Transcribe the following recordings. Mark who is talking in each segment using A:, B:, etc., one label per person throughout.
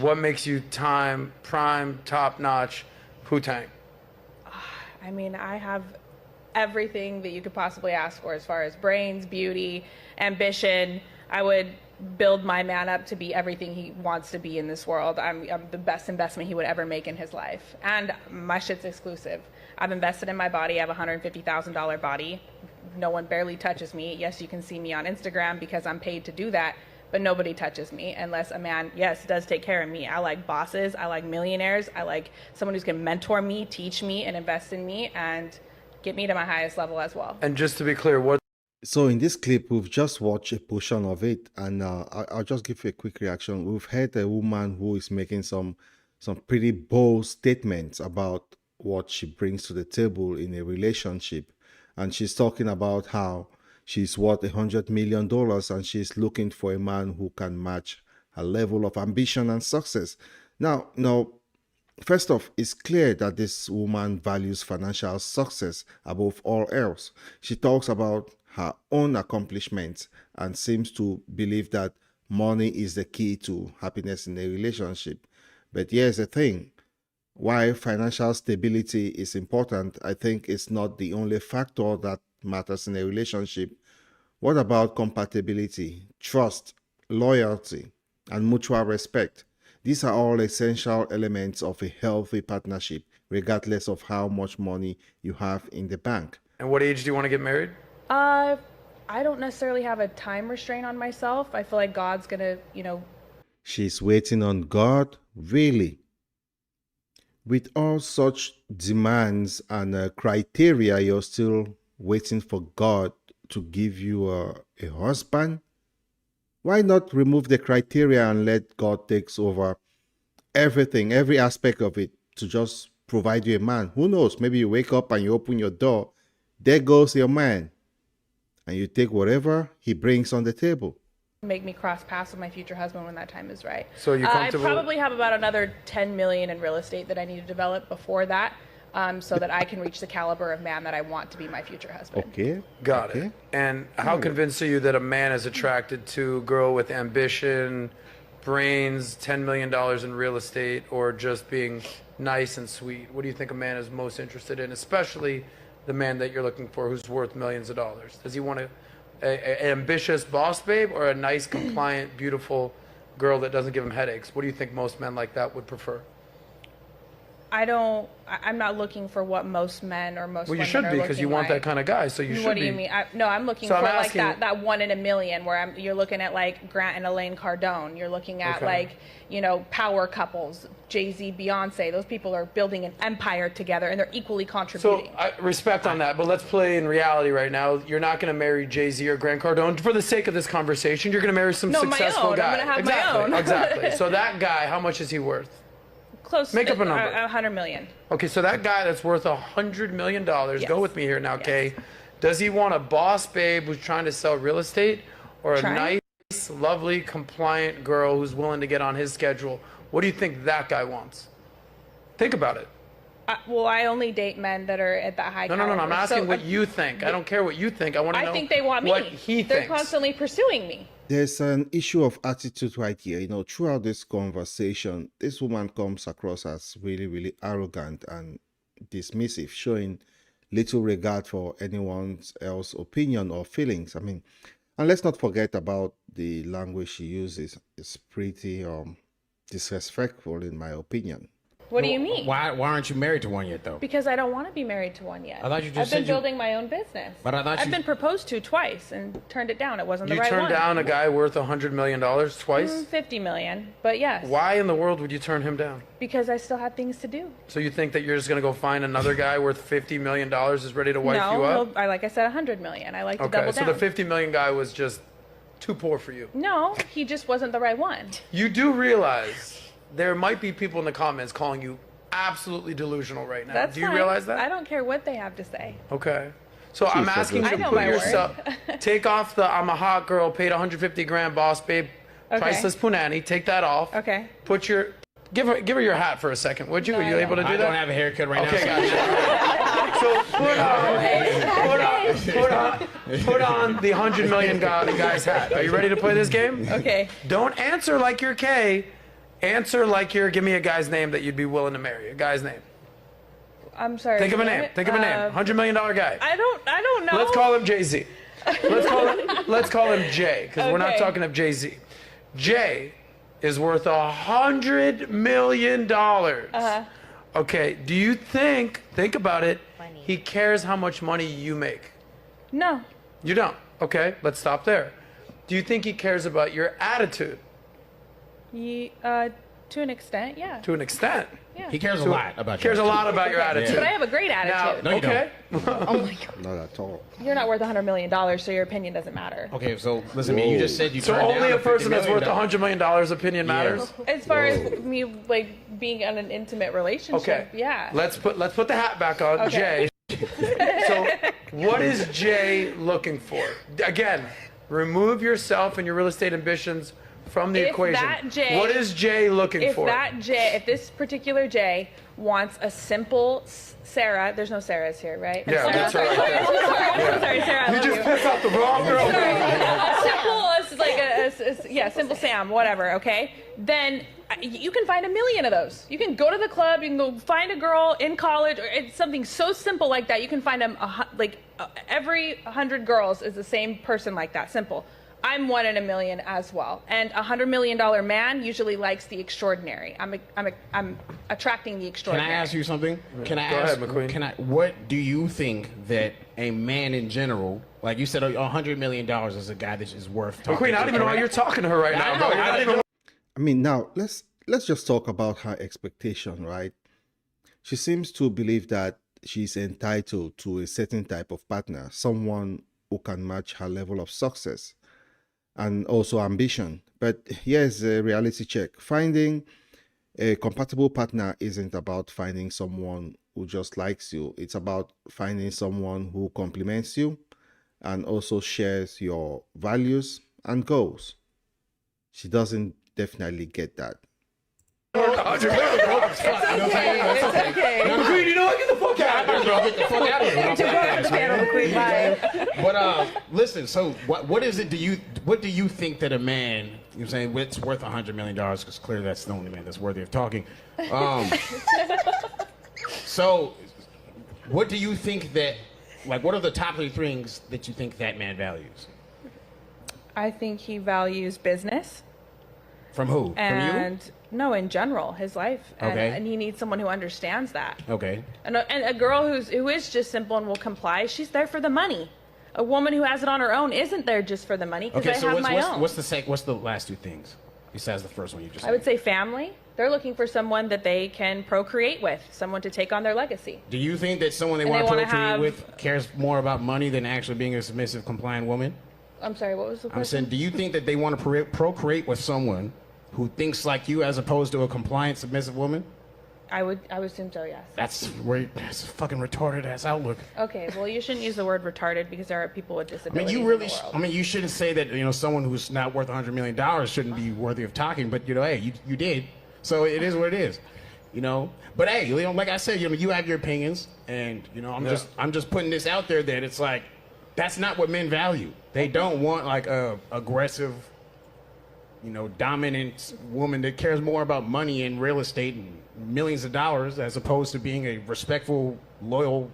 A: What makes you prime, top-notch Wu-Tang?
B: I mean, I have everything that you could possibly ask for as far as brains, beauty, ambition. I would build my man up to be everything he wants to be in this world. I'm the best investment he would ever make in his life. And my shit's exclusive. I've invested in my body. I have a $150,000 body. No one barely touches me. Yes, you can see me on Instagram because I'm paid to do that, but nobody touches me unless a man, yes, does take care of me. I like bosses. I like millionaires. I like someone who's going to mentor me, teach me, and invest in me and get me to my highest level as well.
A: And just to be clear, what?
C: So in this clip, we've just watched a portion of it, and I'll just give you a quick reaction. We've heard a woman who is making some pretty bold statements about what she brings to the table in a relationship. And she's talking about how she's worth $100 million and she's looking for a man who can match her level of ambition and success. Now, first off, it's clear that this woman values financial success above all else. She talks about her own accomplishments and seems to believe that money is the key to happiness in a relationship. But here's the thing. While financial stability is important, I think it's not the only factor that matters in a relationship. What about compatibility, trust, loyalty, and mutual respect? These are all essential elements of a healthy partnership, regardless of how much money you have in the bank.
A: And what age do you want to get married?
B: I don't necessarily have a time restraint on myself. I feel like God's gonna,
C: She's waiting on God? Really? With all such demands and criteria, you're still waiting for God to give you a husband? Why not remove the criteria and let God take over everything, every aspect of it, to just provide you a man? Who knows? Maybe you wake up and you open your door, there goes your man, and you take whatever he brings on the table.
B: Make me cross paths with my future husband when that time is right.
A: So you're comfortable?
B: I probably have about another 10 million in real estate that I need to develop before that, so that I can reach the caliber of man that I want to be my future husband.
C: Okay.
A: Got it. And how convinced are you that a man is attracted to a girl with ambition, brains, $10 million in real estate, or just being nice and sweet? What do you think a man is most interested in, especially the man that you're looking for who's worth millions of dollars? Does he want an ambitious boss babe or a nice, compliant, beautiful girl that doesn't give him headaches? What do you think most men like that would prefer?
B: I'm not looking for what most men or most women are looking like.
A: Well, you should be, because you want that kind of guy, so you should be.
B: What do you mean? No, I'm looking for like that 1 in a million, where you're looking at like Grant and Elaine Cardone. You're looking at like, power couples, Jay-Z, Beyonce. Those people are building an empire together and they're equally contributing.
A: So I respect on that, but let's play in reality right now. You're not going to marry Jay-Z or Grant Cardone. For the sake of this conversation, you're going to marry some successful guy.
B: I'm going to have my own.
A: Exactly. So that guy, how much is he worth?
B: Close.
A: Make up a number.
B: 100 million.
A: Okay, so that guy that's worth $100 million, go with me here now, Kay. Does he want a boss babe who's trying to sell real estate, or a nice, lovely, compliant girl who's willing to get on his schedule? What do you think that guy wants? Think about it.
B: Well, I only date men that are at that high caliber.
A: No. I'm asking what you think. I don't care what you think. I want to know.
B: I think they want me.
A: What he thinks.
B: They're constantly pursuing me.
C: There's an issue of attitude right here. Throughout this conversation, this woman comes across as really, really arrogant and dismissive, showing little regard for anyone else's opinion or feelings. And let's not forget about the language she uses. It's pretty disrespectful, in my opinion.
B: What do you mean?
D: Why aren't you married to one yet, though?
B: Because I don't want to be married to one yet.
D: I thought you just
B: I've been
D: said
B: building my own business.
D: But I thought
B: I've been proposed to twice and turned it down. It wasn't the right one.
A: You turned down a guy worth $100 million twice?
B: 50 million, but yes.
A: Why in the world would you turn him down?
B: Because I still had things to do.
A: So you think that you're just going to go find another guy worth $50 million is ready to wipe you up?
B: No, like I said, 100 million. I like to double down.
A: So the 50 million guy was just too poor for you?
B: No, he just wasn't the right one.
A: You do realize there might be people in the comments calling you absolutely delusional right now.
B: That's
A: Do you
B: fine.
A: realize that?
B: I don't care what they have to say.
A: Okay. So I'm asking you to put yourself, take off the I'm a hot girl, paid 150 grand boss babe, priceless punani, take that off.
B: Okay.
A: Put your, give her your hat for a second, would you? Are you able to do that?
D: I don't have a haircut right
A: now. So put on the $100 million guy's hat. Are you ready to play this game?
B: Okay.
A: Don't answer like you're Kay. Answer like give me a guy's name that you'd be willing to marry. A guy's name.
B: I'm sorry.
A: Think of a name. Think of a name. $100 million guy.
B: I don't know.
A: Let's call him Jay-Z. Let's call him Jay, because we're not
B: Okay.
A: talking of Jay-Z. Jay is worth $100 million. Okay, do you think about it, he cares how much money you make?
B: No.
A: You don't. Okay, let's stop there. Do you think he cares about your attitude?
B: To an extent, yeah.
A: To an extent.
B: Yeah.
D: He cares a lot about you.
A: Cares a lot about your attitude.
B: But I have a great attitude.
A: Now,
D: you
A: okay.
C: Not at all.
B: You're not worth $100 million, so your opinion doesn't matter.
D: Okay, so listen, man, you just said you
A: So
D: turned
A: only
D: down
A: a person that's worth
D: $50 million.
A: $100 million opinion matters?
B: As far as me like being in an intimate relationship,
A: Okay.
B: yeah.
A: Let's put the hat back on,
B: Okay.
A: Jay. So, what is Jay looking for? Again, remove yourself and your real estate ambitions from the
B: If
A: equation.
B: that Jay-
A: What is Jay looking for?
B: If this particular Jay wants a simple Sarah, there's no Sarahs here, right?
A: Yeah,
B: Sarah.
A: that's her right there.
B: I'm sorry, Sarah. I
A: You
B: love
A: just
B: you.
A: pissed off the wrong girl.
B: Simple Sam, whatever, okay? Then you can find a million of those. You can go to the club, you can go find a girl in college, or it's something so simple like that. You can find them, every 100 girls is the same person like that, simple. I'm one in a million as well. And $100 million man usually likes the extraordinary. I'm attracting the
D: Can
B: extraordinary.
D: I ask you something?
A: Go ahead, McQueen.
D: What do you think that a man in general, like you said, $100 million is a guy that is worth talking
A: McQueen, I don't even know why you're talking to her right now, bro. You're not even.
C: I mean, now let's just talk about her expectation, right? She seems to believe that she's entitled to a certain type of partner, someone who can match her level of success and also ambition. But here's a reality check. Finding a compatible partner isn't about finding someone who just likes you. It's about finding someone who complements you and also shares your values and goals. She doesn't definitely get that.
A: McQueen, you know what? Get the fuck out of here, bro.
D: Get the fuck out of here. But listen, so what is it? What do you think that a man, you know what I'm saying, it's worth $100 million? Because clearly that's the only man that's worthy of talking. So, what do you think that, like, what are the top 3 things that you think that man values?
B: I think he values business.
D: From who?
B: And no, in general, his life.
D: Okay.
B: And he needs someone who understands that.
D: From you? Okay.
B: And a girl who is just simple and will comply, she's there for the money. A woman who has it on her own isn't there just for the money, because
D: Okay.
B: I
D: So
B: have my own.
D: what's the last 2 things besides the first one you just?
B: I would say family. They're looking for someone that they can procreate with, someone to take on their legacy.
D: Do you think that someone they
B: And
D: want to
B: they wanna
D: procreate
B: have-
D: with cares more about money than actually being a submissive, compliant woman?
B: I'm sorry, what was the
D: I'm
B: question?
D: saying, do you think that they want to procreate with someone who thinks like you as opposed to a compliant, submissive woman?
B: I would assume so, yes.
D: That's a fucking retarded ass outlook.
B: Okay, well, you shouldn't use the word retarded because there are people with
D: I mean,
B: disabilities
D: you
B: in
D: really,
B: the world.
D: I mean, you shouldn't say that, someone who's not worth $100 million shouldn't be worthy of talking, but, hey, you did. So it is what it is, But hey, like I said, you have your opinions, and, I'm just putting this out there that it's like, that's not what men value. They don't want like a aggressive, dominant woman that cares more about money and real estate and millions of dollars as opposed to being a respectful, loyal,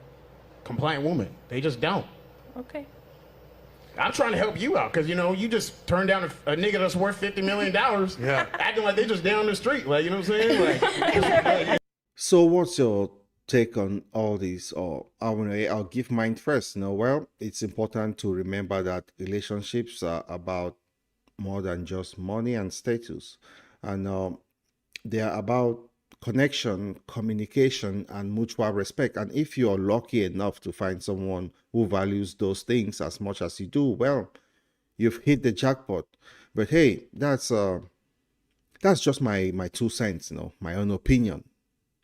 D: compliant woman. They just don't.
B: Okay.
D: I'm trying to help you out because, you just turned down a nigga that's worth $50 million acting like they just down the street. Like, you know what I'm saying? Like,
C: So what's your take on all this? Or I'll give mine first. Well, it's important to remember that relationships are about more than just money and status. And they are about connection, communication, and mutual respect. And if you're lucky enough to find someone who values those things as much as you do, well, you've hit the jackpot. But hey, that's just my 2 cents, my own opinion,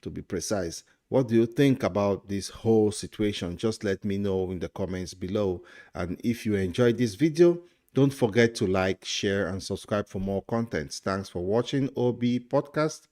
C: to be precise. What do you think about this whole situation? Just let me know in the comments below. And if you enjoyed this video, don't forget to like, share, and subscribe for more content. Thanks for watching OB Podcast.